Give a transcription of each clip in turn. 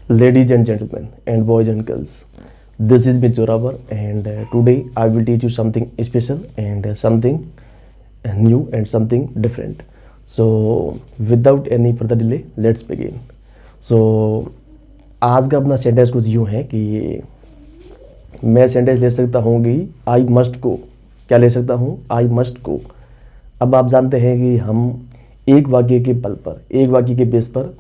Ladies and gentlemen, and boys and girls, this is me Zoravar, and today I will teach you something special and something new and something different. So, without any further delay, let's begin. So, आज का अपना sentence कुछ यूँ है कि मैं sentence ले सकता हूँ कि आई मस्ट को। क्या ले सकता हूँ? आई मस्ट को। अब आप जानते हैं कि हम एक वाक्य के बल पर, एक वाक्य के बेस पर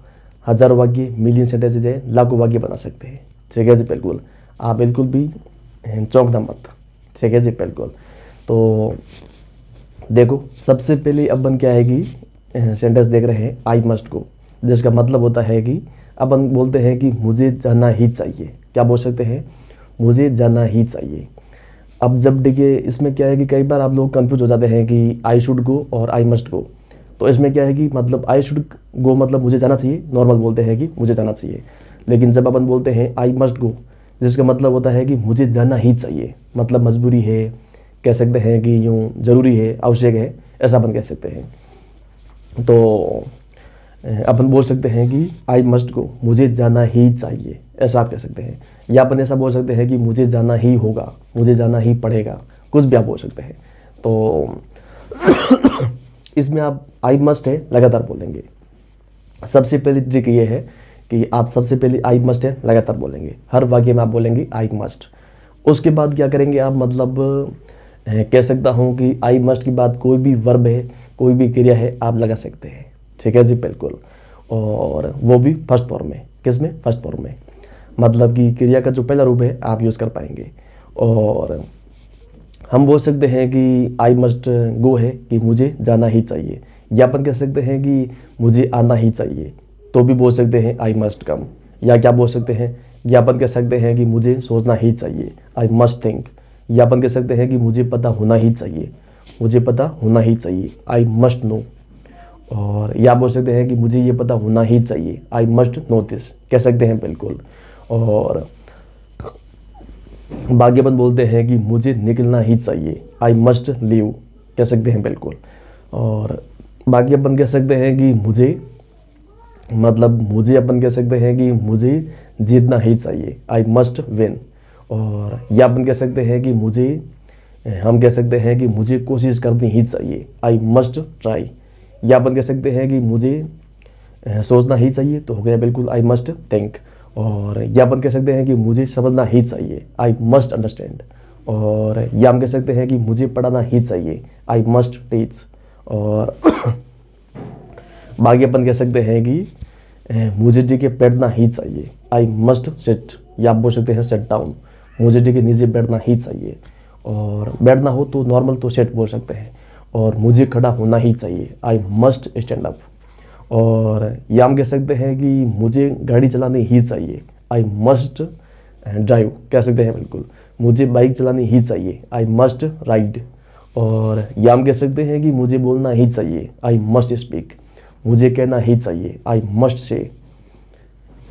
हज़ारों वाक्य, मिलियन सेंटेंसेज है, लाखों वाक्य बना सकते हैं। ठीक है जी, बिल्कुल। आप बिल्कुल भी चौंकना मत। ठीक है जी, बिल्कुल। तो देखो, सबसे पहले अपन क्या है कि सेंटेंस देख रहे हैं आई मस्ट को, जिसका मतलब होता है कि अपन बोलते हैं कि मुझे जाना ही चाहिए। क्या बोल सकते हैं? मुझे जाना ही चाहिए। अब जब देखिए, इसमें क्या है कि कई बार आप लोग कंफ्यूज हो जाते हैं कि आई शुड गो और आई मस्ट गो। तो इसमें क्या है कि मतलब आई शुड गो मतलब मुझे जाना चाहिए, नॉर्मल बोलते हैं कि मुझे जाना चाहिए। लेकिन जब अपन बोलते हैं आई मस्ट गो, जिसका मतलब होता है कि मुझे जाना ही चाहिए, मतलब मजबूरी है, कह सकते हैं कि यूँ ज़रूरी है, आवश्यक है, ऐसा अपन कह सकते हैं। तो अपन बोल सकते हैं कि आई मस्ट गो, मुझे जाना ही चाहिए, ऐसा आप कह सकते हैं। या अपन ऐसा बोल सकते हैं कि मुझे जाना ही होगा, मुझे जाना ही पड़ेगा, कुछ भी आप बोल सकते हैं। तो इसमें आप आई मस्ट है लगातार बोलेंगे। सबसे पहली ट्रिक ये है कि आप सबसे पहले आई मस्ट है लगातार बोलेंगे। हर वाक्य में आप बोलेंगे आई मस्ट। उसके बाद क्या करेंगे आप, मतलब कह सकता हूँ कि आई मस्ट के बाद कोई भी वर्ब है, कोई भी क्रिया है, आप लगा सकते हैं। ठीक है जी, बिल्कुल। और वो भी फर्स्ट फॉर्म में। किस में? फर्स्ट फॉर्म में। मतलब कि क्रिया का जो पहला रूप है आप यूज़ कर पाएंगे। और हम बोल सकते हैं कि आई मस्ट गो है कि मुझे जाना ही चाहिए। या अपन कह सकते हैं कि मुझे आना ही चाहिए, तो भी बोल सकते हैं आई मस्ट कम। या क्या बोल सकते हैं? या अपन कह सकते हैं कि मुझे सोचना ही चाहिए, आई मस्ट थिंक। या अपन कह सकते हैं कि मुझे पता होना ही चाहिए, मुझे पता होना ही चाहिए, आई मस्ट नो। और या बोल सकते हैं कि मुझे ये पता होना ही चाहिए, आई मस्ट नो दिस, कह सकते हैं, बिल्कुल। और बाकी अपन बोलते हैं कि मुझे निकलना ही चाहिए, आई मस्ट लीव, कह सकते हैं, बिल्कुल। और बाकी अपन कह सकते हैं कि मुझे, मतलब मुझे अपन कह सकते हैं कि मुझे जीतना ही चाहिए, आई मस्ट विन। और या अपन कह सकते हैं कि मुझे, हम कह सकते हैं कि मुझे कोशिश करनी ही चाहिए, आई मस्ट ट्राई। या अपन कह सकते हैं कि मुझे सोचना ही चाहिए, तो हो गया बिल्कुल आई मस्ट थिंक। और या अपन कह सकते हैं कि मुझे समझना ही चाहिए, आई मस्ट अंडरस्टैंड। और या हम कह सकते हैं कि मुझे पढ़ाना ही चाहिए, आई मस्ट टीच। और बाकी अपन कह सकते हैं कि मुझे टिके बैठना ही चाहिए, आई मस्ट सिट। या आप बोल सकते हैं सेट डाउन, मुझे टिके नीचे बैठना ही चाहिए। और बैठना हो तो नॉर्मल तो सेट बोल सकते हैं। और मुझे खड़ा होना ही चाहिए, आई मस्ट स्टैंड अप। और या हम कह सकते हैं कि मुझे गाड़ी चलानी ही चाहिए, आई मस्ट ड्राइव, कह सकते हैं, बिल्कुल। मुझे बाइक चलानी ही चाहिए, आई मस्ट राइड। और या हम कह सकते हैं कि मुझे बोलना ही चाहिए, आई मस्ट स्पीक। मुझे कहना ही चाहिए, आई मस्ट से,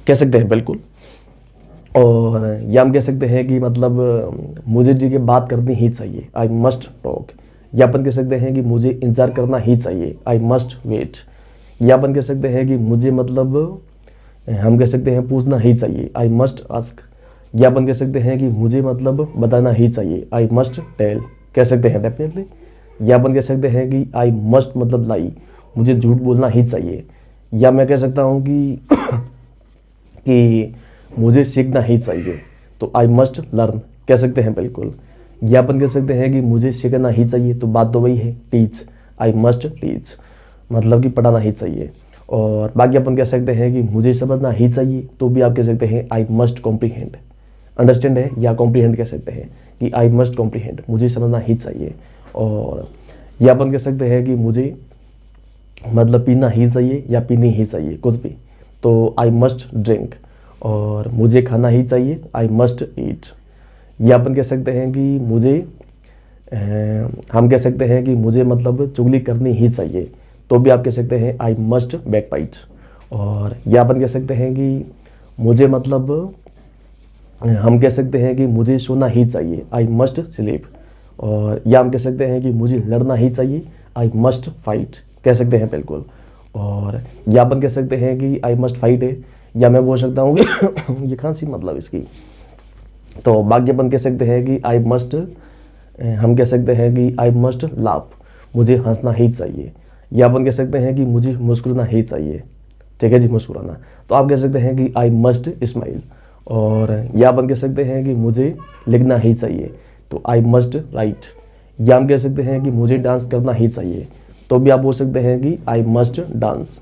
कह सकते हैं, बिल्कुल। और या हम कह सकते हैं कि मतलब मुझे जी के बात करनी ही चाहिए, आई मस्ट टॉक। या अपन कह सकते हैं कि मुझे इंतज़ार करना ही चाहिए, आई मस्ट वेट। या अपन कह सकते हैं कि मुझे, मतलब हम कह सकते हैं पूछना ही चाहिए, आई मस्ट आस्क। या अपन कह सकते हैं कि मुझे मतलब बताना ही चाहिए, आई मस्ट टेल, कह सकते हैं, डेफिनेटली। या अपन कह सकते हैं कि आई मस्ट मतलब लाई, मुझे झूठ बोलना ही चाहिए। या मैं कह सकता हूँ कि कि मुझे सीखना ही चाहिए, तो आई मस्ट लर्न, कह सकते हैं, बिल्कुल। या अपन कह सकते हैं कि मुझे सीखना ही चाहिए, तो बात तो वही है, टीच, आई मस्ट टीच, मतलब कि पढ़ाना ही चाहिए। और बाकी अपन कह सकते हैं कि मुझे समझना ही चाहिए, तो भी आप कह सकते हैं आई मस्ट कॉम्प्रीहेंड। अंडरस्टैंड है या कॉम्प्रीहेंड कह सकते हैं कि आई मस्ट कॉम्प्रीहेंड, मुझे समझना ही चाहिए। और या अपन कह सकते हैं कि मुझे मतलब पीना ही चाहिए या पीनी ही चाहिए, कुछ भी, तो आई मस्ट ड्रिंक। और मुझे खाना ही चाहिए, आई मस्ट ईट। या अपन कह सकते हैं कि मुझे, हम कह सकते हैं कि मुझे मतलब चुगली करनी ही चाहिए, तो भी आप कह सकते हैं आई मस्ट बैकबाइट। और या अपन कह सकते हैं कि मुझे, मतलब हम कह सकते हैं कि मुझे सोना ही चाहिए, आई मस्ट स्लीप। और या हम कह सकते हैं कि मुझे लड़ना ही चाहिए, आई मस्ट फाइट, कह सकते हैं, बिल्कुल। और या अपन कह सकते हैं कि आई मस्ट फाइट है, या मैं बोल सकता हूँ कि ये खांसी मतलब इसकी। तो बाकी अपन कह सकते हैं कि आई मस्ट, हम कह सकते हैं कि आई मस्ट लाफ, मुझे हंसना ही चाहिए। या अपन कह सकते हैं कि मुझे मुस्कुराना ही चाहिए, ठीक है जी, मुस्कुराना। तो आप कह सकते हैं कि आई मस्ट स्माइल। और या अपन कह सकते हैं कि मुझे लिखना ही चाहिए, तो आई मस्ट राइट। या हम कह सकते हैं कि मुझे डांस करना ही चाहिए, तो भी आप बोल सकते हैं कि आई मस्ट डांस,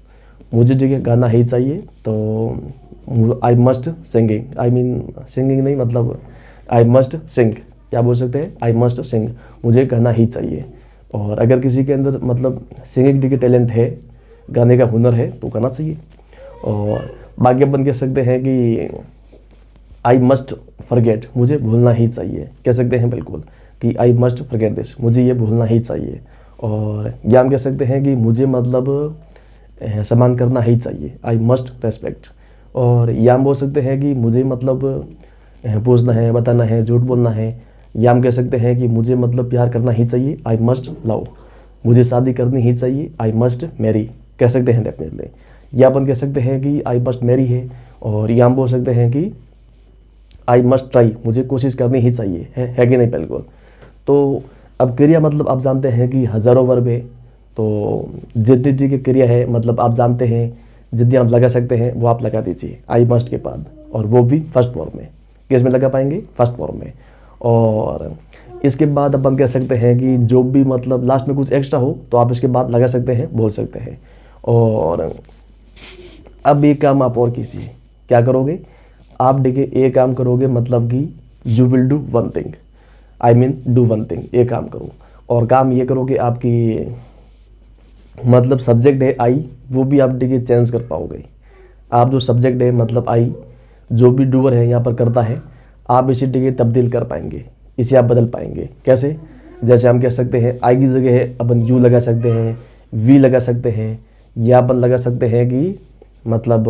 मुझे जगह गाना ही चाहिए, तो I must singing, I mean singing नहीं मतलब आई मस्ट सिंग, क्या बोल सकते हैं, आई मस्ट सिंग, मुझे गाना ही चाहिए। और अगर किसी के अंदर मतलब सिंगिंग के टैलेंट है, गाने का हुनर है, तो गाना चाहिए। और बाकी अपन कह सकते हैं कि आई मस्ट फॉरगेट, मुझे भूलना ही चाहिए, कह सकते हैं बिल्कुल कि आई मस्ट फॉरगेट दिस, मुझे ये भूलना ही चाहिए। और या हम कह सकते हैं कि मुझे मतलब सम्मान करना ही चाहिए, आई मस्ट रेस्पेक्ट। और या हम बोल सकते हैं कि मुझे मतलब पूछना है, बताना है, झूठ बोलना है। या हम कह सकते हैं कि मुझे मतलब प्यार करना ही चाहिए, आई मस्ट लव, मुझे शादी करनी ही चाहिए, आई मस्ट मैरी, कह सकते हैं डेफिनेटली। या अपन कह सकते हैं कि आई मस्ट मैरी है। और या हम बोल सकते हैं कि आई मस्ट ट्राई, मुझे कोशिश करनी ही चाहिए, है कि नहीं, बिल्कुल। तो अब क्रिया मतलब आप जानते हैं कि हज़ारों वर्ब है, तो जितनी जी की क्रिया है मतलब आप जानते हैं, जितनी आप लगा सकते हैं वो आप लगा दीजिए आई मस्ट के बाद, और वो भी फर्स्ट फॉर्म में। किस में लगा पाएंगे, फर्स्ट फॉर्म में। और इसके बाद अपन कह सकते हैं कि जो भी मतलब लास्ट में कुछ एक्स्ट्रा हो तो आप इसके बाद लगा सकते हैं, बोल सकते हैं। और अब एक काम आप और कीजिए, क्या करोगे आप, देखिए एक काम करोगे मतलब कि you will do one thing, I mean do one thing, एक काम करो। और काम ये करो कि आपकी मतलब सब्जेक्ट है आई, वो भी आप देखिए चेंज कर पाओगे। आप जो सब्जेक्ट है मतलब आई, जो भी डूअर है यहाँ पर करता है, आप इसी देखिए तब्दील कर पाएंगे, इसे आप बदल पाएंगे। कैसे, जैसे हम कह सकते हैं आई की जगह है अपन यू लगा सकते हैं, वी लगा सकते हैं, या अपन लगा सकते हैं कि मतलब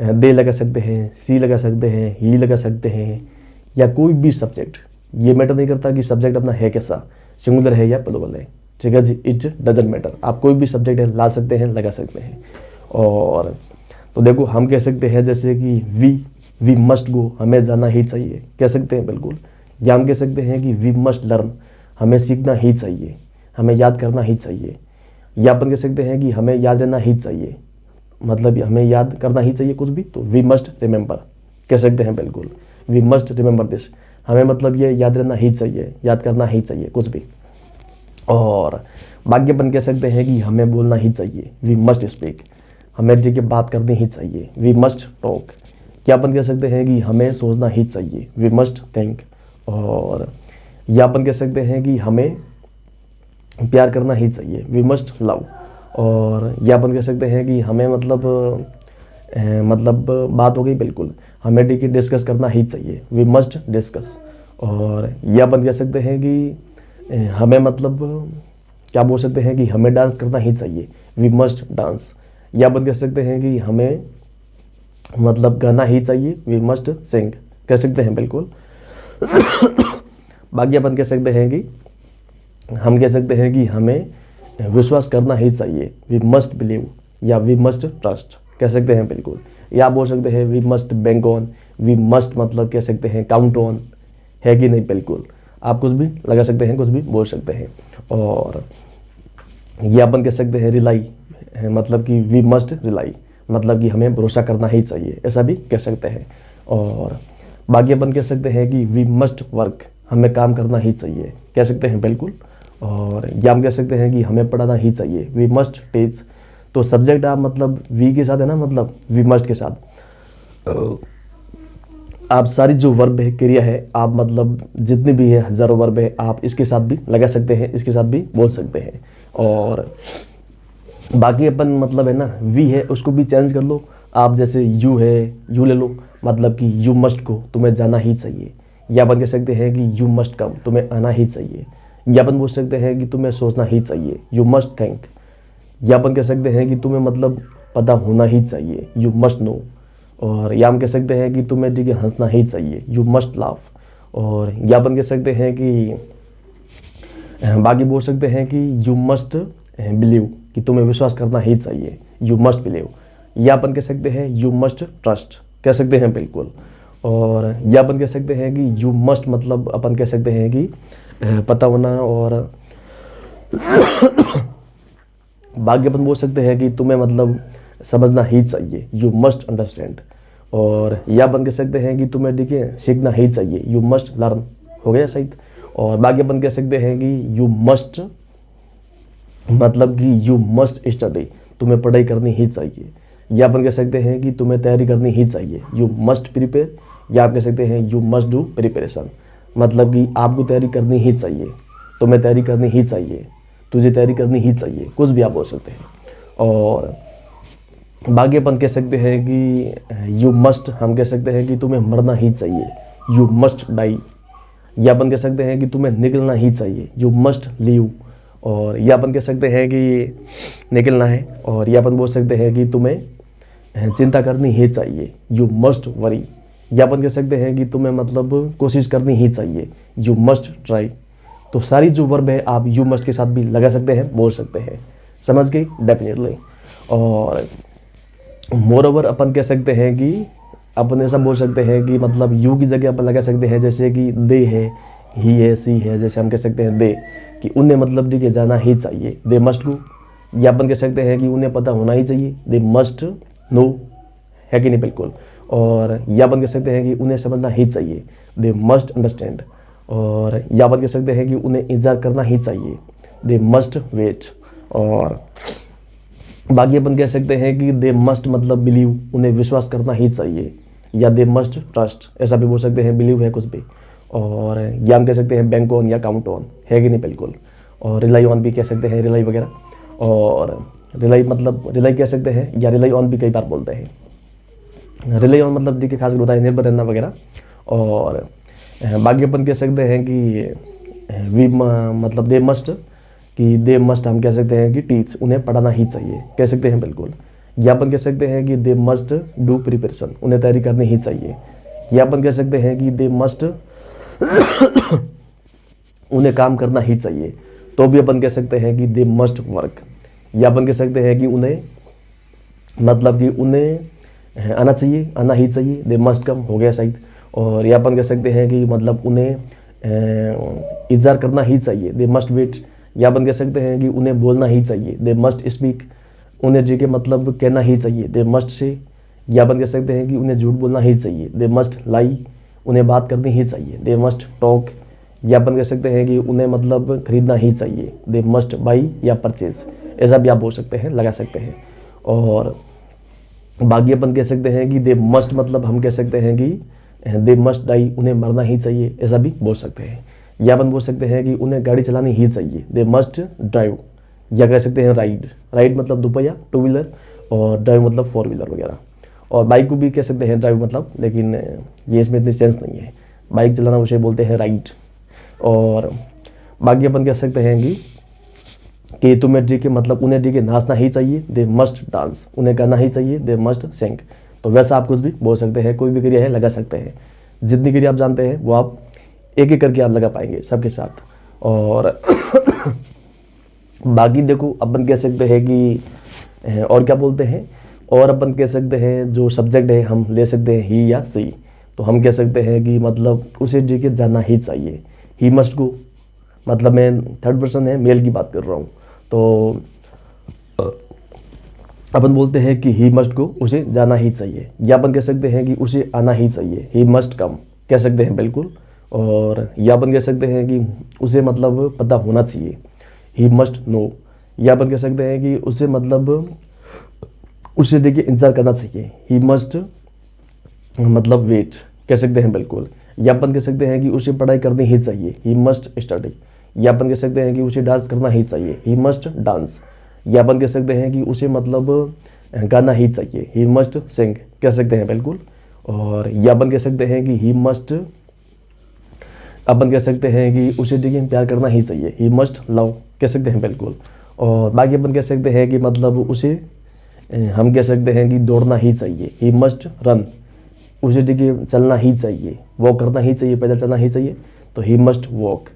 दे लगा सकते हैं, सी लगा सकते हैं, ही लगा सकते हैं, या कोई भी सब्जेक्ट। ये मैटर नहीं करता कि सब्जेक्ट अपना है कैसा, सिंगुलर है या प्लूरल है, ठीक है जी, इट डजंट मैटर। आप कोई भी सब्जेक्ट है ला सकते हैं, लगा सकते हैं। और तो देखो हम कह सकते हैं जैसे कि वी मस्ट गो, हमें जाना ही चाहिए, कह सकते हैं बिल्कुल। या हम कह सकते हैं कि वी मस्ट लर्न, हमें सीखना ही चाहिए, हमें याद करना ही चाहिए। या अपन कह सकते हैं कि हमें याद रहना ही चाहिए, मतलब हमें याद करना ही चाहिए कुछ भी, तो वी मस्ट रिमेंबर, कह सकते हैं बिल्कुल, वी मस्ट रिमेंबर दिस, हमें मतलब ये याद रहना ही चाहिए, याद करना ही चाहिए कुछ भी। और बाकी अपन कह सकते हैं कि हमें बोलना ही चाहिए, वी मस्ट स्पीक, हमें जी की बात करनी ही चाहिए, वी मस्ट टॉक। क्या अपन कह सकते हैं कि हमें सोचना ही चाहिए, वी मस्ट थिंक। और या अपन कह सकते हैं कि हमें प्यार करना ही चाहिए, वी मस्ट लव। और या अपन कह सकते हैं कि हमें मतलब बात हो गई बिल्कुल, हमें डिस्कस करना ही चाहिए, वी मस्ट डिस्कस। और या अपन कह सकते हैं कि हमें मतलब क्या बोल सकते हैं कि हमें डांस करना ही चाहिए, वी मस्ट डांस। या अपन कह सकते हैं कि हमें मतलब गाना ही चाहिए, वी मस्ट सिंग, कह सकते हैं बिल्कुल। बाकी अपन कह सकते हैं कि हम कह सकते हैं कि हमें विश्वास करना ही चाहिए, वी मस्ट बिलीव, या वी मस्ट ट्रस्ट, कह सकते हैं बिल्कुल। या बोल सकते हैं we must bank on, we must मतलब कह सकते हैं काउंट ऑन, है कि नहीं, बिल्कुल। आप कुछ भी लगा सकते हैं, कुछ भी बोल सकते हैं। और ये अपन कह सकते हैं रिलाई, मतलब कि वी मस्ट रिलाई, मतलब कि हमें भरोसा करना ही चाहिए, ऐसा भी कह सकते हैं। और बाकी अपन कह सकते हैं कि वी मस्ट वर्क, हमें काम करना ही चाहिए, कह सकते हैं बिल्कुल। और या हम कह सकते हैं कि हमें पढ़ाना ही चाहिए, वी मस्ट टीच। तो सब्जेक्ट आप मतलब वी के साथ है ना, मतलब वी मस्ट के साथ आप सारी जो वर्ब है, क्रिया है, आप मतलब जितनी भी है हज़ारों वर्ब है, आप इसके साथ भी लगा सकते हैं, इसके साथ भी बोल सकते हैं। और बाकी अपन मतलब है ना वी है, उसको भी चेंज कर लो आप, जैसे यू है, यू ले लो, मतलब कि यू मस्ट गो, तुम्हें जाना ही चाहिए। या अपन कह सकते हैं कि यू मस्ट कम, तुम्हें आना ही चाहिए। या अपन बोल सकते हैं कि तुम्हें सोचना ही चाहिए, यू मस्ट थिंक। या अपन कह सकते हैं कि तुम्हें मतलब पता होना ही चाहिए, यू मस्ट नो। और या हम कह सकते हैं कि तुम्हें ठीक है हंसना ही चाहिए, यू मस्ट लाफ। और या अपन कह सकते हैं कि बाकी बोल सकते हैं कि यू मस्ट बिलीव, कि तुम्हें विश्वास करना ही चाहिए, यू मस्ट बिलीव। या अपन कह सकते हैं यू मस्ट ट्रस्ट, कह सकते हैं बिल्कुल। और या अपन कह सकते हैं कि यू मस्ट मतलब अपन कह सकते हैं कि पता होना, और बाकी अपन बोल सकते हैं कि तुम्हें मतलब समझना ही चाहिए, यू मस्ट अंडरस्टैंड। और या अपन कह सकते हैं कि तुम्हें देखिए सीखना ही चाहिए, यू मस्ट लर्न, हो गया सही। और बाकी अपन कह सकते हैं कि यू मस्ट मतलब कि यू मस्ट स्टडी, तुम्हें पढ़ाई करनी ही चाहिए। या अपन कह सकते हैं कि तुम्हें तैयारी करनी ही चाहिए, यू मस्ट प्रिपेयर। या आप कह सकते हैं यू मस्ट डू प्रिपरेशन, मतलब कि आपको तैयारी करनी ही चाहिए, तुम्हें तैयारी करनी ही चाहिए, तुझे तैयारी करनी ही चाहिए, कुछ भी आप बोल सकते हैं। और बाकी अपन कह सकते हैं कि यू मस्ट, हम कह सकते हैं कि तुम्हें मरना ही चाहिए, यू मस्ट डाई। या अपन कह सकते हैं कि तुम्हें निकलना ही चाहिए, यू मस्ट लीव। और या अपन कह सकते हैं कि निकलना है। और या अपन बोल सकते हैं कि तुम्हें चिंता करनी ही चाहिए, यू मस्ट वरी। या अपन कह सकते हैं कि तुम्हें मतलब कोशिश करनी ही चाहिए, यू मस्ट ट्राई। तो सारी जो वर्ब है आप यू मस्ट के साथ भी लगा सकते हैं, बोल सकते हैं, समझ गए डेफिनेटली। और मोर ओवर अपन कह सकते हैं कि अपन ऐसा बोल सकते हैं कि मतलब यू की जगह अपन लगा सकते हैं, जैसे कि दे है, ही है, सी है। जैसे हम कह सकते हैं दे कि उन्हें मतलब ठीक है जाना ही चाहिए, दे मस्ट गो। या अपन कह सकते हैं कि उन्हें पता होना ही चाहिए, दे मस्ट नो, है कि नहीं, बिल्कुल। और या अपन कह सकते हैं कि उन्हें समझना ही चाहिए, दे मस्ट अंडरस्टैंड। और या अपन कह सकते हैं कि उन्हें इंतजार करना ही चाहिए, दे मस्ट वेट। और बाकी अपन कह सकते हैं कि दे मस्ट मतलब बिलीव, उन्हें विश्वास करना ही चाहिए, या दे मस्ट ट्रस्ट, ऐसा भी बोल सकते हैं, बिलीव है कुछ भी। और या हम कह सकते हैं बैंक ऑन या काउंट ऑन, है कि नहीं, बिल्कुल। और रिलाई ऑन भी कह सकते हैं, रिलाई वगैरह। और रिलाई मतलब रिलाई कह सकते हैं, या रिलाई ऑन भी कई बार बोलते हैं। रिलाई ऑन मतलब देखिए खास होता है निर्भर रहना वगैरह। और बाकी अपन कह सकते हैं कि वी मतलब दे मस्ट, कि दे मस्ट हम कह सकते हैं कि टीच, उन्हें पढ़ाना ही चाहिए, कह सकते हैं बिल्कुल। या अपन कह सकते हैं कि दे मस्ट डू प्रिपरेशन, उन्हें तैयारी करनी ही चाहिए। या अपन कह सकते हैं कि दे मस्ट उन्हें काम करना ही चाहिए, तो भी अपन कह सकते हैं कि दे मस्ट वर्क। या अपन कह सकते हैं कि उन्हें मतलब कि उन्हें आना चाहिए, आना ही चाहिए, दे मस्ट कम, हो गया शायद। और या अपन कह सकते हैं कि मतलब उन्हें इंतजार करना ही चाहिए, दे मस्ट वेट। या अपन कह सकते हैं कि उन्हें बोलना ही चाहिए, दे मस्ट स्पीक, उन्हें जी के मतलब कहना ही चाहिए, दे मस्ट से। या अपन कह सकते हैं कि उन्हें झूठ बोलना ही चाहिए, दे मस्ट लाई, उन्हें बात करनी ही चाहिए, दे मस्ट टॉक। या अपन कह सकते हैं कि उन्हें मतलब खरीदना ही चाहिए, दे मस्ट बाई या परचेज, ऐसा भी आप बोल सकते हैं, लगा सकते हैं। और बाकी अपन कह सकते हैं कि दे मस्ट मतलब हम कह सकते हैं कि दे मस्ट डाई, उन्हें मरना ही चाहिए, ऐसा भी बोल सकते हैं। या अपन बोल सकते हैं कि उन्हें गाड़ी चलानी ही चाहिए, दे मस्ट ड्राइव। या कह सकते हैं राइड, राइड मतलब दोपहिया, टू व्हीलर, और ड्राइव मतलब फोर व्हीलर वगैरह। और बाइक को भी कह सकते हैं ड्राइव मतलब, लेकिन ये इसमें इतनी सेंस नहीं है, बाइक चलाना उसे बोलते हैं राइड। और बाकी अपन कह सकते हैं कि तुम्हें जी के मतलब उन्हें जी के नाचना ही चाहिए, दे मस्ट डांस, उन्हें करना ही चाहिए, दे मस्ट सिंग। तो वैसा आप कुछ भी बोल सकते हैं, कोई भी क्रिया है लगा सकते हैं, जितनी क्रिया आप जानते हैं वो आप एक एक करके आप लगा पाएंगे सबके साथ। और बाकी देखो अपन कह सकते हैं कि और क्या बोलते हैं, और अपन कह सकते हैं जो सब्जेक्ट है हम ले सकते हैं ही या सी। तो हम कह सकते हैं कि मतलब उसे जी के जाना ही चाहिए, ही मस्ट गो, मतलब मैं थर्ड पर्सन है, मेल की बात कर रहा हूँ। तो अपन बोलते हैं कि ही मस्ट गो, उसे जाना ही चाहिए। या अपन कह सकते हैं कि उसे आना ही चाहिए, ही मस्ट कम, कह सकते हैं बिल्कुल। और या अपन कह सकते हैं कि उसे मतलब पता होना चाहिए, ही मस्ट नो। या अपन कह सकते हैं कि उसे मतलब उसे देखिए इंतजार करना चाहिए, ही मस्ट मतलब वेट, कह सकते हैं बिल्कुल। या अपन कह सकते हैं कि उसे पढ़ाई करनी ही चाहिए, ही मस्ट स्टडी। या अपन कह सकते हैं कि उसे डांस करना ही चाहिए, ही मस्ट डांस। या अपन कह सकते हैं कि उसे मतलब गाना ही चाहिए, ही मस्ट सिंग, कह सकते हैं बिल्कुल। और या अपन कह सकते हैं कि ही मस्ट, अपन कह सकते हैं कि उसे देखिए प्यार करना ही चाहिए, ही मस्ट लव, कह सकते हैं बिल्कुल। और बाकी अपन कह सकते हैं कि मतलब उसे हम कह सकते हैं कि दौड़ना ही चाहिए, ही मस्ट रन, उसे देखिए चलना ही चाहिए, वॉक करना ही चाहिए, पैदल चलना ही चाहिए, तो ही मस्ट वॉक।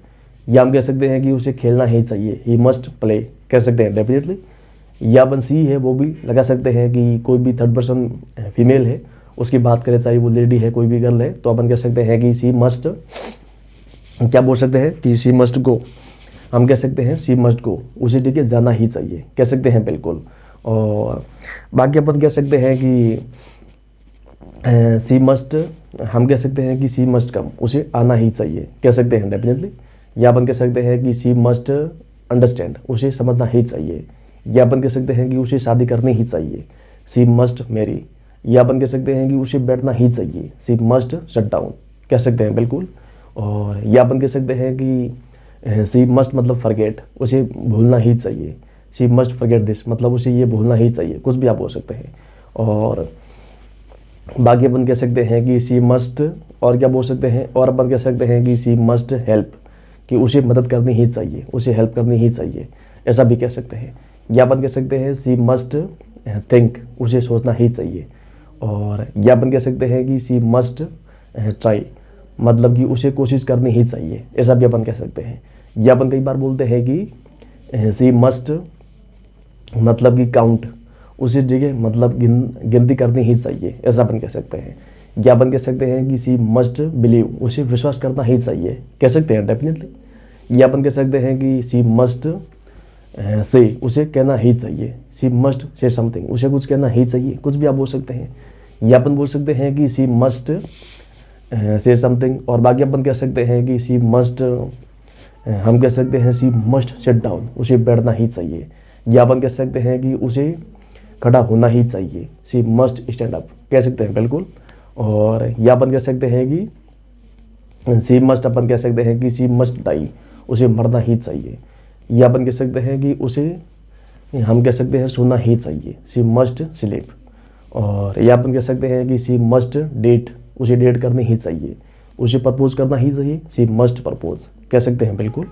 या हम कह सकते हैं कि उसे खेलना ही चाहिए, ही मस्ट प्ले, कह सकते हैं डेफिनेटली। या अपन सी है वो भी लगा सकते हैं कि कोई भी थर्ड पर्सन फीमेल है उसकी बात करें, चाहे वो लेडी है कोई भी गर्ल है, तो अपन कह सकते हैं कि सी मस्ट, क्या बोल सकते हैं कि सी मस्ट गो, हम कह सकते हैं सी मस्ट गो, उसे ठीक है जाना ही चाहिए, कह सकते हैं बिल्कुल। और बाकी अपन कह सकते हैं कि सी मस्ट, हम कह सकते हैं कि सी मस्ट कम, उसे आना ही चाहिए, कह सकते हैं डेफिनेटली। या अपन कह सकते हैं कि सी मस्ट अंडरस्टैंड, उसे समझना ही चाहिए। या अपन कह सकते हैं कि उसे शादी करनी ही चाहिए, सी मस्ट मैरी। या अपन कह सकते हैं कि उसे बैठना ही चाहिए, सी मस्ट शट डाउन, कह सकते हैं बिल्कुल। और या अपन कह सकते हैं कि सी मस्ट मतलब फॉरगेट, उसे भूलना ही चाहिए, सी मस्ट फॉरगेट दिस, मतलब उसे ये भूलना ही चाहिए, कुछ भी आप बोल सकते हैं। और बाकी अपन कह सकते हैं कि सी मस्ट, और क्या बोल सकते हैं, और अपन कह सकते हैं कि सी मस्ट हेल्प, कि उसे मदद करनी ही चाहिए, उसे हेल्प करनी ही चाहिए, ऐसा भी कह सकते हैं। या अपन कह सकते हैं सी मस्ट थिंक, उसे सोचना ही चाहिए। और या अपन कह सकते हैं कि सी मस्ट ट्राई, मतलब कि उसे कोशिश करनी ही चाहिए, ऐसा भी अपन कह सकते हैं। या अपन कई बार बोलते हैं कि सी मस्ट मतलब कि काउंट, उसी जगह मतलब गिनती करनी ही चाहिए, ऐसा अपन कह सकते हैं। या अपन कह सकते हैं कि सी मस्ट बिलीव, उसे विश्वास करना ही चाहिए, कह सकते हैं डेफिनेटली। या अपन कह सकते हैं कि सी मस्ट से, उसे कहना ही चाहिए, सी मस्ट से समथिंग, उसे कुछ कहना ही चाहिए, कुछ भी आप बोल सकते हैं। या अपन बोल सकते हैं कि सी मस्ट से समथिंग। और बाकी अपन कह सकते हैं कि सी मस्ट, हम कह सकते हैं सी मस्ट सिट डाउन, उसे बैठना ही चाहिए। या अपन कह सकते हैं कि उसे खड़ा होना ही चाहिए, सी मस्ट स्टैंड अप, कह सकते हैं बिल्कुल। और या अपन कह सकते हैं कि सी मस्ट, अपन कह सकते हैं कि सी मस्ट डाई, उसे मरना ही चाहिए। या अपन कह सकते हैं कि उसे, हम कह सकते हैं सोना ही चाहिए, सी मस्ट स्लीप। और या अपन कह सकते हैं कि सी मस्ट डेट, उसे डेट करनी ही चाहिए, उसे प्रपोज करना ही चाहिए, सी मस्ट प्रपोज, कह सकते हैं बिल्कुल।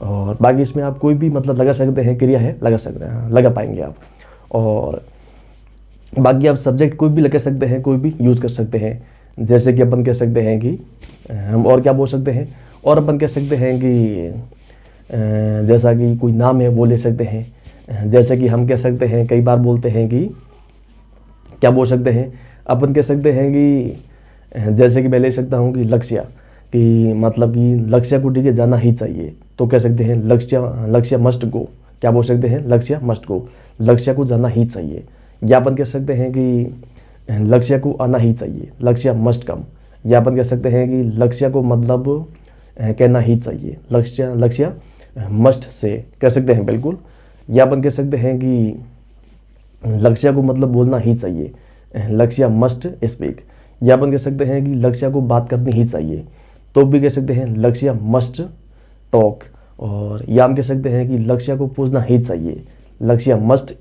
और बाकी इसमें आप कोई भी मतलब लगा सकते हैं, क्रिया है लगा सकते हैं, लगा पाएंगे आप। और बाकी आप सब्जेक्ट कोई भी लगा सकते हैं, कोई भी यूज़ कर सकते हैं। जैसे कि अपन कह सकते हैं कि हम, और क्या बोल सकते हैं, और अपन कह सकते हैं कि जैसा कि कोई नाम है वो ले सकते हैं। जैसे कि हम कह सकते हैं, कई बार बोलते हैं कि, क्या बोल सकते हैं, अपन कह सकते हैं कि जैसे कि मैं ले सकता हूँ कि लक्ष्य, कि मतलब कि लक्ष्य को ठीक है जाना ही चाहिए, तो कह सकते हैं लक्ष्य मस्ट गो, क्या बोल सकते हैं, लक्ष्य मस्ट गो, लक्ष्य को जाना ही चाहिए। या अपन कह सकते हैं कि लक्ष्य को आना ही चाहिए, लक्ष्य मस्ट कम। या अपन कह सकते हैं कि लक्ष्य को मतलब कहना ही चाहिए, लक्ष्य मस्ट से, कह सकते हैं बिल्कुल। या अपन कह सकते हैं कि लक्ष्य को मतलब बोलना ही चाहिए, लक्ष्य मस्ट स्पीक। या अपन कह सकते हैं कि लक्ष्य को बात करनी ही चाहिए, तो भी कह सकते हैं लक्ष्य मस्ट टॉक। और या हम कह सकते हैं कि लक्ष्य को पूछना ही चाहिए, लक्ष्य मस्ट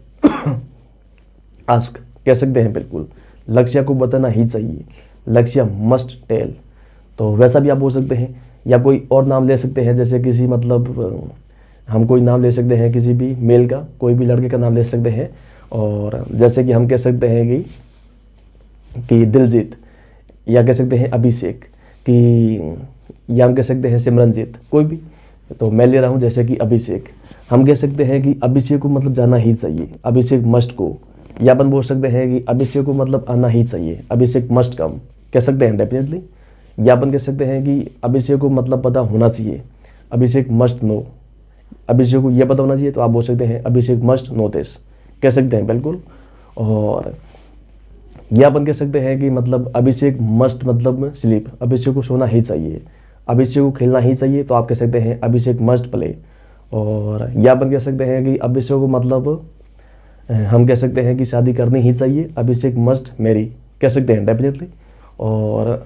आस्क, कह सकते हैं बिल्कुल। लक्ष्य को बताना ही चाहिए, लक्ष्य मस्ट टेल, तो वैसा भी आप बोल सकते हैं। या कोई और नाम ले सकते हैं, जैसे किसी मतलब हम कोई नाम ले सकते हैं किसी भी मेल का, कोई भी लड़के का नाम ले सकते हैं। और जैसे कि हम कह सकते हैं कि दिलजीत, या कह सकते हैं अभिषेक, कि या हम कह सकते हैं सिमरनजीत, कोई भी। तो मैं ले रहा हूँ जैसे कि अभिषेक, हम कह सकते हैं कि अभिषेक को मतलब जाना ही चाहिए, अभिषेक मस्ट गो। या अपन बोल सकते हैं कि अभिषेक को मतलब आना ही चाहिए, अभिषेक मस्ट कम, कह सकते हैं डेफिनेटली। या अपन कह सकते हैं कि अभिषेक को मतलब पता होना चाहिए, अभिषेक मस्ट नो, अभिषेक को यह पता होना चाहिए, तो आप बोल सकते हैं अभिषेक मस्ट नो दिस, कह सकते हैं बिल्कुल। और यह अपन कह सकते हैं कि मतलब अभिषेक मस्ट मतलब स्लीप, अभिषेक को सोना ही चाहिए, अभिषेक को खेलना ही चाहिए, तो आप कह सकते हैं अभिषेक मस्ट प्ले। और यह अपन कह सकते हैं कि अभिषेक को मतलब हम कह सकते हैं कि शादी करनी ही चाहिए, अभिषेक मस्ट मैरी, कह सकते हैं डेफिनेटली। और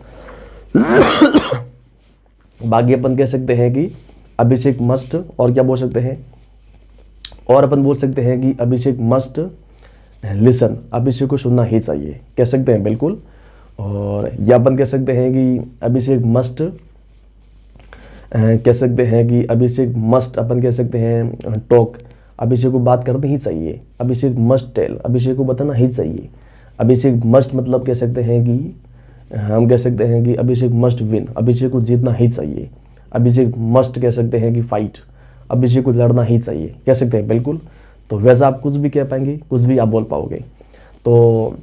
बाकी अपन कह सकते हैं कि अभिषेक मस्ट, और क्या बोल सकते हैं, और अपन बोल सकते हैं कि अभिषेक मस्ट लिसन, अभिषेक को सुनना ही चाहिए, कह सकते हैं बिल्कुल। और या अपन कह सकते हैं कि अभिषेक मस्ट, कह सकते हैं कि अभिषेक मस्ट, अपन कह सकते हैं टॉक, अभिषेक को बात करनी ही चाहिए, अभिषेक मस्ट टेल, अभिषेक को बताना ही चाहिए। अभिषेक मस्ट मतलब कह सकते हैं कि हम कह सकते हैं कि अभिषेक मस्ट विन, अभिषेक को जीतना ही चाहिए। अभिषेक मस्ट कह सकते हैं कि फाइट, अभिषेक को लड़ना ही चाहिए, कह सकते हैं बिल्कुल। तो वैसा आप कुछ भी कह पाएंगे, कुछ भी आप बोल पाओगे। तो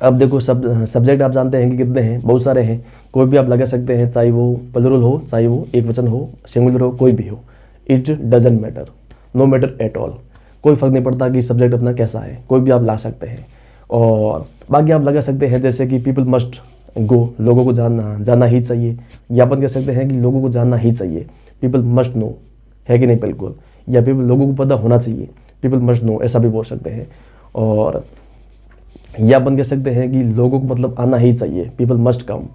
अब देखो, सब्जेक्ट आप जानते हैं कि कितने हैं, बहुत सारे हैं, कोई भी आप लगा सकते हैं, चाहे वो प्लूरल हो, चाहे वो एक वचन हो, सिंगुलर हो, कोई भी हो, it doesn't matter, no matter at all, कोई फ़र्क नहीं पड़ता कि सब्जेक्ट अपना कैसा है, कोई भी आप ला सकते हैं। और बाकी आप लगा सकते हैं जैसे कि पीपल मस्ट गो, लोगों को जाना ही चाहिए, या अपन कह सकते हैं कि लोगों को जानना ही चाहिए, पीपल मस्ट नो, है कि नहीं, बिल्कुल। या पीपल, लोगों को पता होना चाहिए, पीपल मस्ट नो, ऐसा भी बोल सकते हैं। और या अपन कह सकते हैं कि लोगों को मतलब आना ही चाहिए, पीपल मस्ट कम।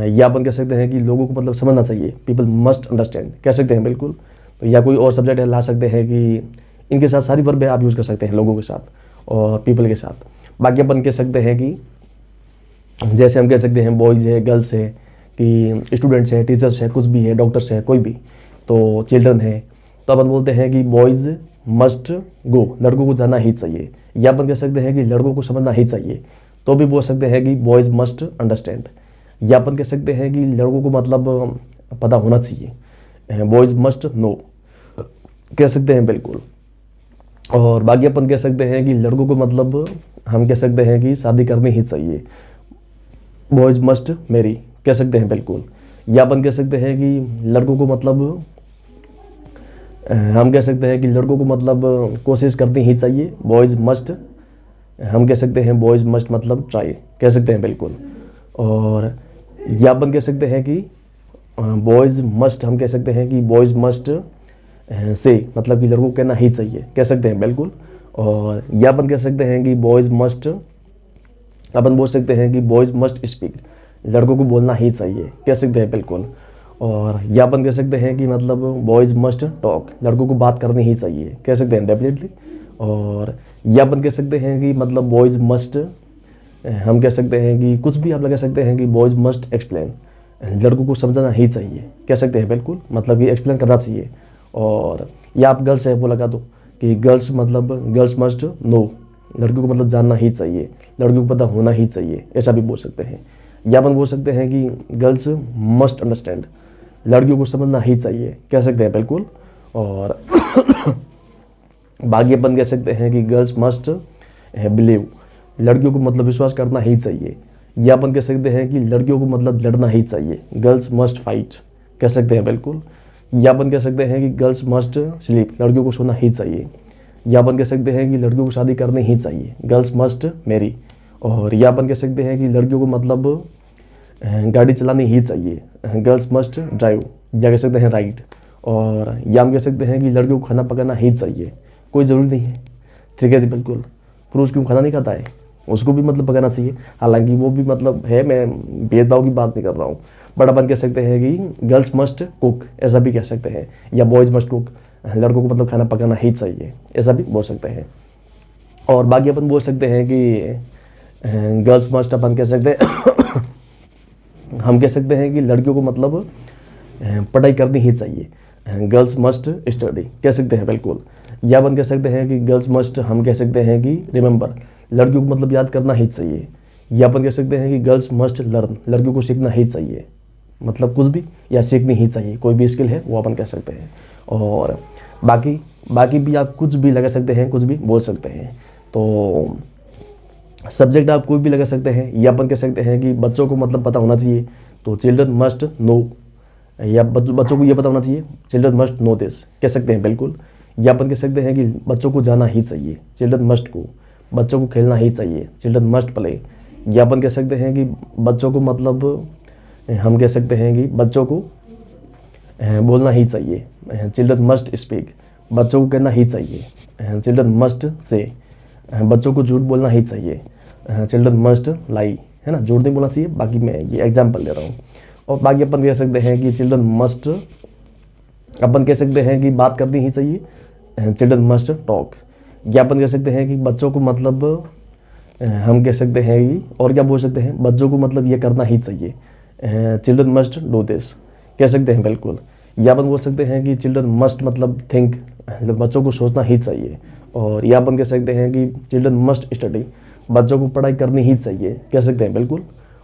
या अपन कह सकते हैं कि लोगों को मतलब समझना चाहिए, पीपल मस्ट अंडरस्टैंड, कह सकते हैं बिल्कुल। तो या कोई और सब्जेक्ट है, ला सकते हैं कि इनके साथ सारी वर्ब आप यूज़ कर सकते हैं, लोगों के साथ और पीपल के साथ। बाकी अपन कह सकते हैं कि जैसे हम कह सकते हैं बॉयज़ है, गर्ल्स है, कि स्टूडेंट्स हैं, टीचर्स हैं, कुछ भी है, डॉक्टर्स हैं, कोई भी, तो चिल्ड्रन है, तो अपन बोलते हैं कि बॉयज़ मस्ट गो, लड़कों को जाना ही चाहिए। या अपन कह सकते हैं कि लड़कों को समझना ही चाहिए, तो भी बोल सकते हैं कि बॉयज़ मस्ट अंडरस्टैंड। या अपन कह सकते हैं कि लड़कों को मतलब पता होना चाहिए, बॉयज़ मस्ट नो, कह सकते हैं बिल्कुल। और बाकी अपन कह सकते हैं कि लड़कों को मतलब हम कह सकते हैं कि शादी करनी ही चाहिए, बॉयज़ मस्ट मैरी, कह सकते हैं बिल्कुल। या अपन कह सकते हैं कि लड़कों को मतलब हम कह सकते हैं कि लड़कों को मतलब कोशिश करनी ही चाहिए, बॉयज़ मस्ट, हम कह सकते हैं बॉयज़ मस्ट मतलब ट्राई, कह सकते हैं बिल्कुल। और या अपन कह सकते हैं कि बॉयज़ मस्ट, हम कह सकते हैं कि बॉयज़ मस्ट से, मतलब कि लड़कों को कहना ही चाहिए, कह सकते हैं बिल्कुल। और या अपन कह सकते हैं कि बॉयज़ मस्ट, अपन बोल सकते हैं कि बॉयज़ मस्ट स्पीक, लड़कों को बोलना ही चाहिए, कह सकते हैं बिल्कुल। और या अपन कह सकते हैं कि मतलब बॉयज़ मस्ट टॉक, लड़कों को बात करनी ही चाहिए, कह सकते हैं डेफिनेटली। और या अपन कह सकते हैं कि मतलब बॉयज़ मस्ट, हम कह सकते हैं कि कुछ भी आप लगा सकते हैं कि बॉयज़ मस्ट एक्सप्लेन, लड़कों को समझाना ही चाहिए, कह सकते हैं बिल्कुल, मतलब ये एक्सप्लेन करना चाहिए। और या आप गर्ल्स है वो लगा दो कि गर्ल्स मतलब गर्ल्स मस्ट नो, लड़कियों को मतलब जानना ही चाहिए, लड़कियों को पता होना ही चाहिए, ऐसा भी बोल सकते हैं। या अपन बोल सकते हैं कि गर्ल्स मस्ट अंडरस्टैंड, लड़कियों को समझना ही चाहिए, कह सकते हैं बिल्कुल। और बाकी अपन कह सकते हैं कि गर्ल्स मस्ट बिलीव, लड़कियों को मतलब विश्वास करना ही चाहिए। या अपन कह सकते हैं कि लड़कियों को मतलब लड़ना ही चाहिए, गर्ल्स मस्ट फाइट, कह सकते हैं बिल्कुल। या अपन कह सकते हैं कि गर्ल्स मस्ट स्लीप, लड़कियों को सोना ही चाहिए। या अपन कह सकते हैं कि लड़कियों को शादी करनी ही चाहिए, गर्ल्स मस्ट मैरी। और या अपन कह सकते हैं कि लड़कियों को मतलब गाड़ी चलानी ही चाहिए, गर्ल्स मस्ट ड्राइव, या कह सकते हैं राइड। और या हम कह सकते हैं कि लड़कियों को खाना पकाना ही चाहिए, कोई ज़रूरी नहीं है, ठीक है जी बिल्कुल। पुरुष क्यों खाना नहीं खाता है, उसको भी मतलब पकाना चाहिए, हालांकि वो भी मतलब है, मैं भेदभाव की बात नहीं कर रहा हूँ। बट अपन कह सकते हैं कि गर्ल्स मस्ट कुक, ऐसा भी कह सकते हैं। या बॉयज़ मस्ट कुक, लड़कों को मतलब खाना पकाना ही चाहिए, ऐसा भी बोल सकते हैं। और बाकी अपन बोल सकते हैं कि गर्ल्स मस्ट, अपन कह सकते हैं हम कह सकते हैं कि लड़कियों को मतलब पढ़ाई करनी ही चाहिए, गर्ल्स मस्ट स्टडी, कह सकते हैं बिल्कुल। या अपन कह सकते हैं कि गर्ल्स मस्ट, हम कह सकते हैं कि रिमेंबर, लड़कियों को मतलब याद करना ही चाहिए। या अपन कह सकते हैं कि गर्ल्स मस्ट लर्न, लड़कियों को सीखना ही चाहिए, मतलब कुछ भी या सीखनी ही चाहिए, कोई भी स्किल है वो अपन कह सकते हैं। और बाकी भी आप कुछ भी लगा सकते हैं, कुछ भी बोल सकते हैं। तो सब्जेक्ट आप कोई भी लगा सकते हैं। या अपन कह सकते हैं कि बच्चों को मतलब पता होना चाहिए, तो चिल्ड्रन मस्ट नो, या बच्चों को ये पता होना चाहिए, चिल्ड्रन मस्ट नो दिस, कह सकते हैं बिल्कुल। या अपन कह सकते हैं कि बच्चों को जाना ही चाहिए, चिल्ड्रन मस्ट गो, बच्चों को खेलना ही चाहिए, चिल्ड्रन मस्ट प्ले। या अपन कह सकते हैं कि बच्चों को मतलब हम कह सकते हैं कि बच्चों को बोलना ही चाहिए, चिल्ड्रन मस्ट स्पीक, बच्चों को कहना ही चाहिए, चिल्ड्रन मस्ट से, बच्चों को झूठ बोलना ही चाहिए, चिल्ड्रन मस्ट लाई, है ना, झूठ नहीं बोलना चाहिए। बाकी मैं ये एग्जाम्पल दे रहा हूँ। और बाकी अपन कह सकते हैं कि चिल्ड्रन मस्ट, अपन कह सकते हैं कि बात करनी ही चाहिए, चिल्ड्रन मस्ट टॉक। या अपन कह सकते हैं कि बच्चों को मतलब हम कह सकते हैं कि, और क्या बोल सकते हैं, बच्चों को मतलब ये करना ही चाहिए, चिल्ड्रन मस्ट डू दिस, कह सकते हैं बिल्कुल। या अपन बोल सकते हैं कि चिल्ड्रन मस्ट मतलब थिंक, बच्चों को सोचना ही चाहिए। और या अपन कह सकते हैं कि चिल्ड्रन मस्ट स्टडी, बच्चों को पढ़ाई करनी ही चाहिए, कह सकते हैं बिल्कुल।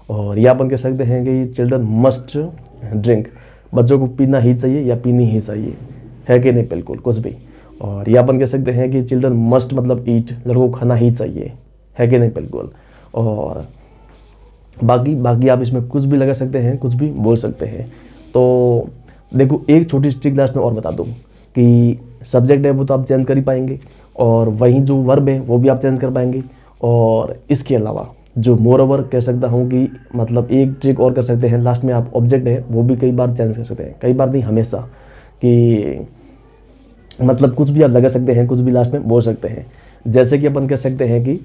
और या अपन कह सकते हैं कि चिल्ड्रन मस्ट ड्रिंक, बच्चों को पीना ही चाहिए या पीनी ही चाहिए, है कि नहीं, बिल्कुल कुछ भी। और ये अपन कह सकते हैं कि चिल्ड्रन मस्ट मतलब ईट, लड़कों को खाना ही चाहिए, है कि नहीं, बिल्कुल। और बाकी आप इसमें कुछ भी लगा सकते हैं, कुछ भी बोल सकते हैं। तो देखो एक छोटी सी क्लास में और बता दूँ कि सब्जेक्ट है वो तो आप चेंज कर ही पाएंगे, और वहीं जो वर्ब है वो भी आप चेंज कर पाएंगे। और इसके अलावा जो मोर ओवर कह सकता हूँ कि मतलब एक ट्रिक और कर सकते हैं, लास्ट में आप ऑब्जेक्ट है वो भी कई बार चेंज कर सकते हैं, कई बार नहीं हमेशा, कि मतलब कुछ भी आप लगा सकते हैं, कुछ भी लास्ट में बोल सकते हैं। जैसे कि अपन कह सकते हैं कि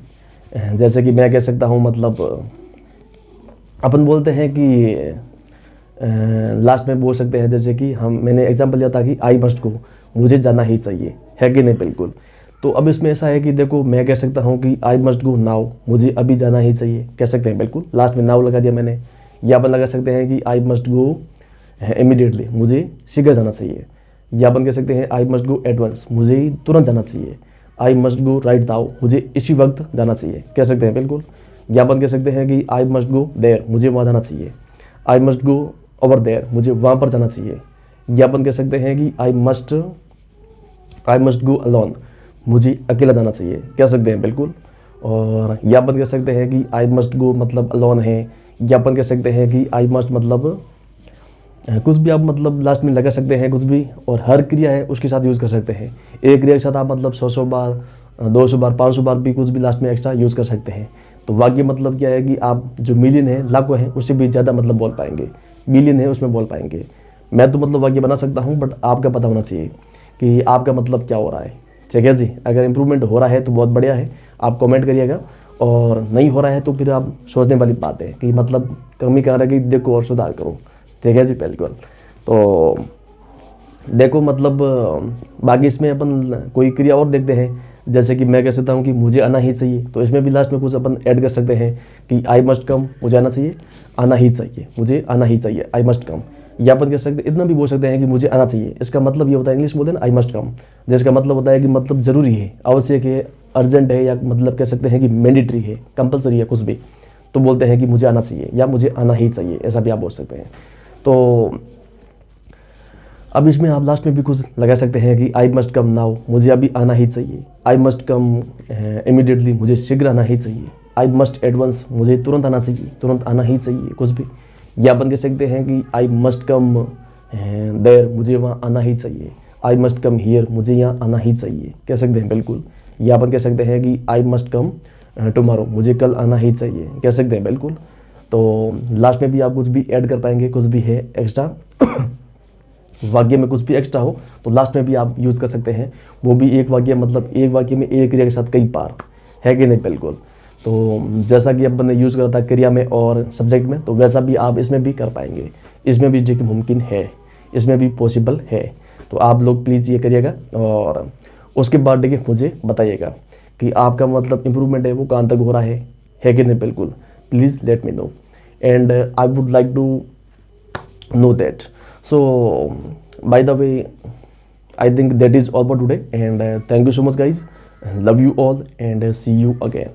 जैसे कि मैं कह सकता हूँ मतलब अपन बोलते हैं कि लास्ट में बोल सकते हैं, जैसे कि मैंने एग्जांपल लिया था कि आई मस्ट गो, मुझे जाना ही चाहिए, है कि नहीं, बिल्कुल। तो अब इसमें ऐसा है कि देखो मैं कह सकता हूँ कि आई मस्ट गो नाउ, मुझे अभी जाना ही चाहिए, कह सकते हैं, बिल्कुल। लास्ट में नाउ लगा दिया मैंने। या अपन लगा सकते हैं कि आई मस्ट गो इमीडिएटली, मुझे शीघ्र जाना चाहिए। या अपन कह सकते हैं I must go at once, मुझे तुरंत जाना चाहिए। I must go right now, मुझे इसी वक्त जाना चाहिए, कह सकते हैं, बिल्कुल। या अपन कह सकते हैं कि आई मस्ट गो देयर, मुझे वहाँ जाना चाहिए। I must go over there, मुझे वहाँ पर जाना चाहिए। या अपन कह सकते हैं कि आई मस्ट गो अलोन, मुझे अकेला जाना चाहिए, कह सकते हैं, बिल्कुल। और या अपन कह सकते हैं कि आई मस्ट गो मतलब अलोन है। या अपन कह सकते हैं कि आई मस्ट मतलब कुछ भी आप मतलब लास्ट में लगा सकते हैं, कुछ भी। और हर क्रिया है उसके साथ यूज़ कर सकते हैं। एक क्रिया के साथ आप मतलब 100 बार, 200 बार, 500 बार भी कुछ भी लास्ट में एक्स्ट्रा यूज़ कर सकते हैं। तो वाक्य मतलब क्या है कि आप जो मिलियन है, लाखों है, उससे भी ज़्यादा मतलब बोल पाएंगे। मिलियन है उसमें बोल पाएंगे। मैं तो मतलब वाक्य बना सकता हूँ, बट आपका पता होना चाहिए कि आपका मतलब क्या हो रहा है, ठीक है जी। अगर इम्प्रूवमेंट हो रहा है तो बहुत बढ़िया है, आप कमेंट करिएगा। और नहीं हो रहा है तो फिर आप सोचने वाली बात है कि मतलब कमी कहाँ रह गई, देखो और सुधार करो, ठीक है जी, बिल्कुल। तो देखो मतलब बाकी इसमें अपन कोई क्रिया और देखते हैं। जैसे कि मैं कह सकता हूँ कि मुझे आना ही चाहिए, तो इसमें भी लास्ट में कुछ अपन ऐड कर सकते हैं कि आई मस्ट कम, मुझे आना चाहिए, आना ही चाहिए, मुझे आना ही चाहिए, आई मस्ट कम। या अपन कह सकते इतना भी बोल सकते हैं कि मुझे आना चाहिए, इसका मतलब ये होता है, इंग्लिश बोलते हैं ना आई मस्ट कम, जिसका मतलब होता है कि मतलब ज़रूरी है, आवश्यक है, अर्जेंट है, या मतलब कह सकते हैं कि मैंडेटरी है, कंपलसरी है, कुछ भी। तो बोलते हैं कि मुझे आना चाहिए या मुझे आना ही चाहिए, ऐसा भी आप बोल सकते हैं। तो अब इसमें आप लास्ट में भी कुछ लगा सकते हैं कि आई मस्ट कम नाउ, मुझे अभी आना ही चाहिए। आई मस्ट कम इमीडिएटली, मुझे शीघ्र आना ही चाहिए। आई मस्ट एट वंस, मुझे तुरंत आना चाहिए, तुरंत आना ही चाहिए, कुछ भी। या अपन कह सकते हैं कि आई मस्ट कम देयर, मुझे वहाँ आना ही चाहिए। आई मस्ट कम हियर, मुझे यहाँ आना ही चाहिए, कह सकते हैं, बिल्कुल। या अपन कह सकते हैं कि आई मस्ट कम टुमारो, मुझे कल आना ही चाहिए, कह सकते हैं, बिल्कुल। तो लास्ट में भी आप कुछ भी ऐड कर पाएंगे, कुछ भी है एक्स्ट्रा वाक्य में कुछ भी एक्स्ट्रा हो तो लास्ट में भी आप यूज़ कर सकते हैं। वो भी एक वाक्य मतलब एक वाक्य में एक क्रिया के साथ कई बार, है कि नहीं, बिल्कुल। तो जैसा कि अपन ने यूज़ करा था क्रिया में और सब्जेक्ट में, तो वैसा भी आप इसमें भी कर पाएंगे। इसमें भी जो कि मुमकिन है, इसमें भी पॉसिबल है। तो आप लोग प्लीज़ ये करिएगा, और उसके बाद देखिए मुझे बताइएगा कि आपका मतलब इम्प्रूवमेंट है वो कहाँ तक हो रहा है कि नहीं, बिल्कुल। Please let me know, and I would like to know that. So by the way, I think that is all for today, and thank you so much guys, love you all, and see you again.